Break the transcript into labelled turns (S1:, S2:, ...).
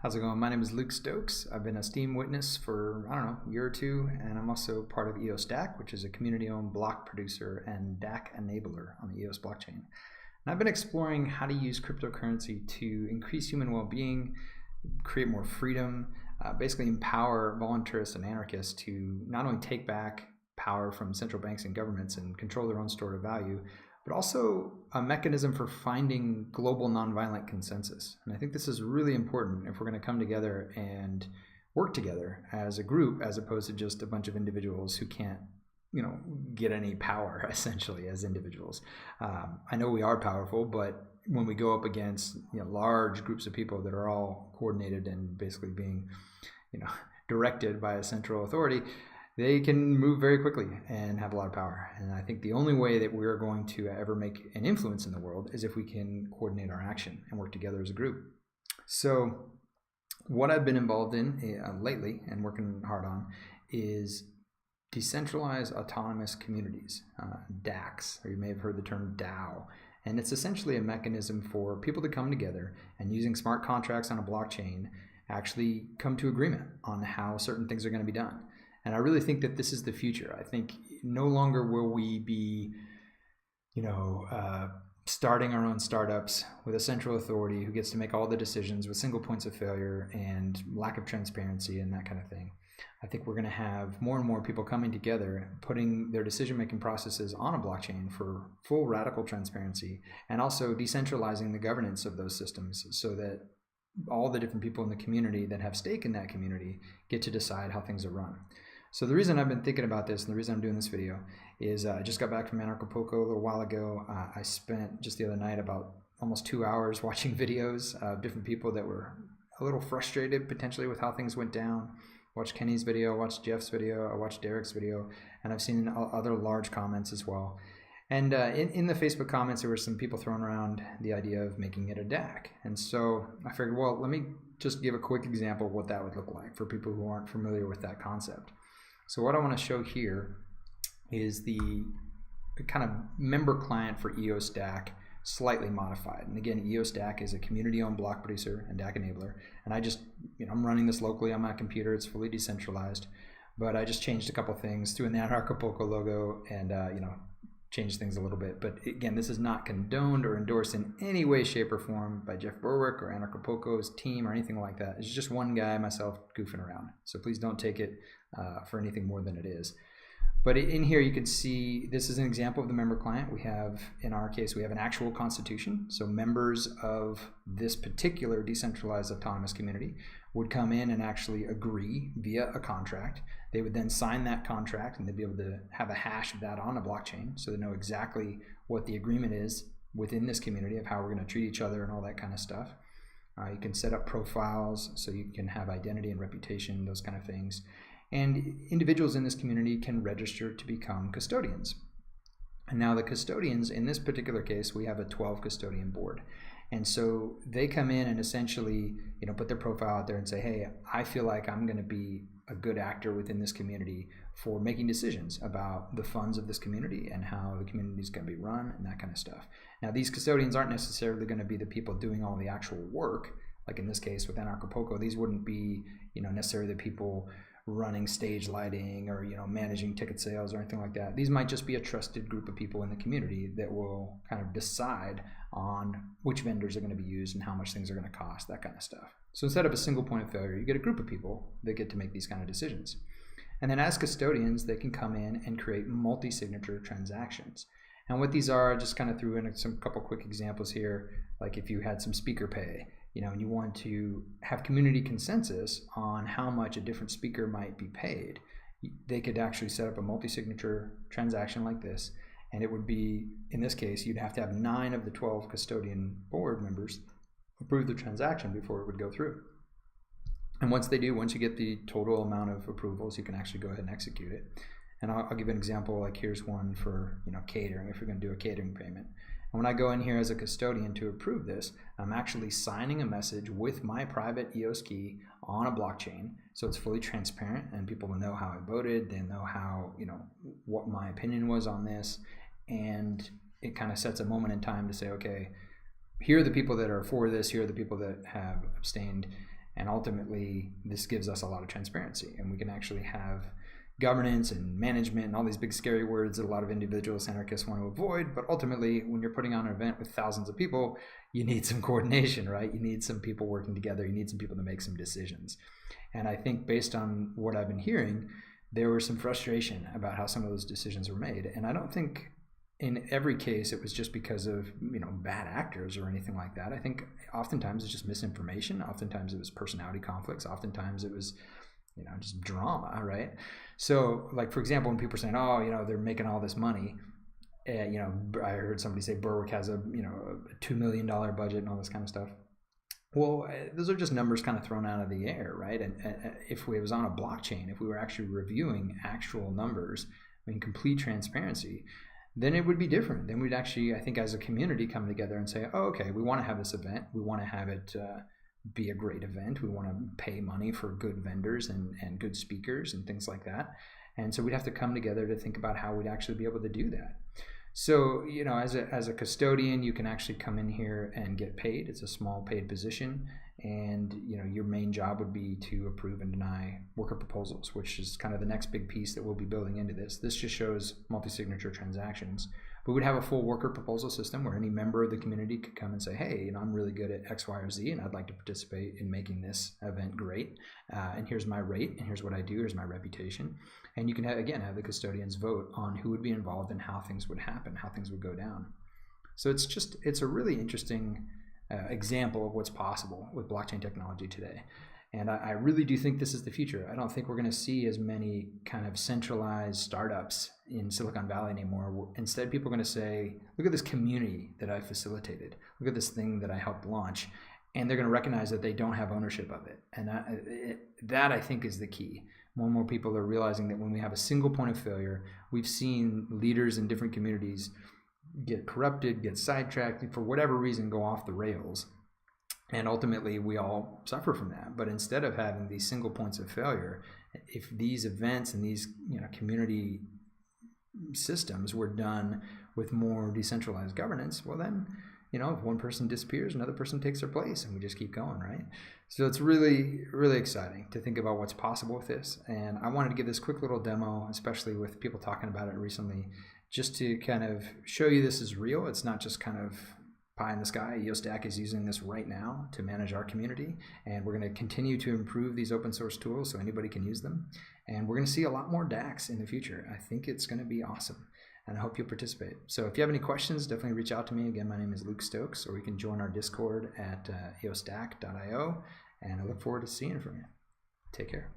S1: How's it going? My name is Luke Stokes. I've been a Steam witness for, a year or two, and I'm also part of EOSDAC, which is a community-owned block producer and DAC enabler on the EOS blockchain. And I've been exploring how to use cryptocurrency to increase human well-being, create more freedom, basically empower voluntarists and anarchists to not only take back power from central banks and governments and control their own stored value, but also a mechanism for finding global nonviolent consensus. And I think this is really important if we're going to come together and work together as a group, as opposed to just a bunch of individuals who can't, get any power essentially as individuals. I know we are powerful, but when we go up against large groups of people that are all coordinated and basically being, directed by a central authority, they can move very quickly and have a lot of power. And I think the only way that we're going to ever make an influence in the world is if we can coordinate our action and work together as a group. So what I've been involved in lately and working hard on is Decentralized Autonomous Communities, DACs, or you may have heard the term DAO. And it's essentially a mechanism for people to come together and, using smart contracts on a blockchain, actually come to agreement on how certain things are going to be done. And I really think that this is the future. I think no longer will we be, starting our own startups with a central authority who gets to make all the decisions with single points of failure and lack of transparency and that kind of thing. I think we're going to have more and more people coming together, putting their decision-making processes on a blockchain for full radical transparency, and also decentralizing the governance of those systems so that all the different people in the community that have stake in that community get to decide how things are run. So the reason I've been thinking about this and the reason I'm doing this video is I just got back from Anarchapulco a little while ago. I spent just the other night about almost 2 hours watching videos of different people that were a little frustrated potentially with how things went down. Watched Kenny's video, watched Jeff's video, I watched Derek's video, and I've seen other large comments as well. And in the Facebook comments, there were some people throwing around the idea of making it a DAC. And so I figured, well, let me just give a quick example of what that would look like for people who aren't familiar with that concept. So what I want to show here is the kind of member client for EOSDAC, slightly modified. And again, EOSDAC is a community-owned block producer and DAC enabler. And I just, I'm running this locally on my computer. It's fully decentralized. But I just changed a couple things, threw in the Anarchapulco logo and, changed things a little bit. But again, this is not condoned or endorsed in any way, shape, or form by Jeff Berwick or Anarchapulco's team or anything like that. It's just one guy, myself, goofing around. So please don't take it for anything more than it is. But in here you can see this is an example of the member client. We have, in our case, we have an actual constitution. So members of this particular decentralized autonomous community would come in and actually agree via a contract. They would then sign that contract and they'd be able to have a hash of that on a blockchain so they know exactly what the agreement is within this community of how we're going to treat each other and all that kind of stuff. You can set up profiles so you can have identity and reputation, those kind of things. And individuals in this community can register to become custodians. And now the custodians, in this particular case, we have a 12 custodian board. And so they come in and essentially, put their profile out there and say, hey, I feel like I'm going to be a good actor within this community for making decisions about the funds of this community and how the community is going to be run and that kind of stuff. Now, these custodians aren't necessarily going to be the people doing all the actual work. Like in this case with Anarchapulco, these wouldn't be, necessarily the people running stage lighting or managing ticket sales or anything like that. These might just be a trusted group of people in the community that will kind of decide on which vendors are going to be used and how much things are going to cost, that kind of stuff. So instead of a single point of failure, you get a group of people that get to make these kind of decisions. And then as custodians, they can come in and create multi-signature transactions. And what these are, I just kind of threw in some couple quick examples here, like if you had some speaker pay, and you want to have community consensus on how much a different speaker might be paid, they could actually set up a multi-signature transaction like this. And it would be, in this case, you'd have to have 9 of the 12 custodian board members approve the transaction before it would go through. And once they do, once you get the total amount of approvals, you can actually go ahead and execute it. And I'll give an example, like here's one for catering, if you're going to do a catering payment. And when I go in here as a custodian to approve this, I'm actually signing a message with my private EOS key on a blockchain. So it's fully transparent and people will know how I voted. They know how, what my opinion was on this. And it kind of sets a moment in time to say, okay, here are the people that are for this, here are the people that have abstained. And ultimately, this gives us a lot of transparency, and we can actually have governance and management and all these big scary words that a lot of individualist anarchists want to avoid. But ultimately, when you're putting on an event with thousands of people, you need some coordination, right? You need some people working together. You need some people to make some decisions. And I think based on what I've been hearing, there was some frustration about how some of those decisions were made. And I don't think in every case it was just because of, you know, bad actors or anything like that. I think oftentimes it's just misinformation. Oftentimes it was personality conflicts. Oftentimes it was, you know, just drama, right? So, like, for example, when people are saying, oh, you know, they're making all this money, you know, I heard somebody say Berwick has a, you know, a $2 million budget and all this kind of stuff. Well, those are just numbers kind of thrown out of the air, right? And if it was on a blockchain, if we were actually reviewing actual numbers in complete transparency, then it would be different. Then we'd actually, I think, as a community come together and say, oh, okay, we want to have this event. We want to have it be a great event. We want to pay money for good vendors and good speakers and things like that. And so we'd have to come together to think about how we'd actually be able to do that. So, you know, as a custodian, you can actually come in here and get paid. It's a small paid position. And, you know, your main job would be to approve and deny worker proposals, which is kind of the next big piece that we'll be building into this. This just shows multi-signature transactions. We would have a full worker proposal system where any member of the community could come and say, hey, you know, I'm really good at X, Y, or Z, and I'd like to participate in making this event great. And here's my rate, and here's what I do, here's my reputation. And you can, have the custodians vote on who would be involved and how things would happen, how things would go down. So it's a really interesting example of what's possible with blockchain technology today. And I really do think this is the future. I don't think we're going to see as many kind of centralized startups in Silicon Valley anymore. Instead, people are going to say, look at this community that I facilitated. Look at this thing that I helped launch. And they're going to recognize that they don't have ownership of it. And that I think is the key. More and more people are realizing that when we have a single point of failure, we've seen leaders in different communities get corrupted, get sidetracked, for whatever reason, go off the rails. And ultimately, we all suffer from that. But instead of having these single points of failure, if these events and these, you know, community systems were done with more decentralized governance, well then, you know, if one person disappears, another person takes their place, and we just keep going, right? So it's really, really exciting to think about what's possible with this. And I wanted to give this quick little demo, especially with people talking about it recently, just to kind of show you this is real. It's not just kind of pie in the sky. EOSDAC is using this right now to manage our community, and we're going to continue to improve these open source tools so anybody can use them. And we're going to see a lot more DACs in the future. I think it's going to be awesome, and I hope you'll participate. So if you have any questions, definitely reach out to me. Again, my name is Luke Stokes, or you can join our Discord at eosdac.io, and I look forward to seeing from you. Take care.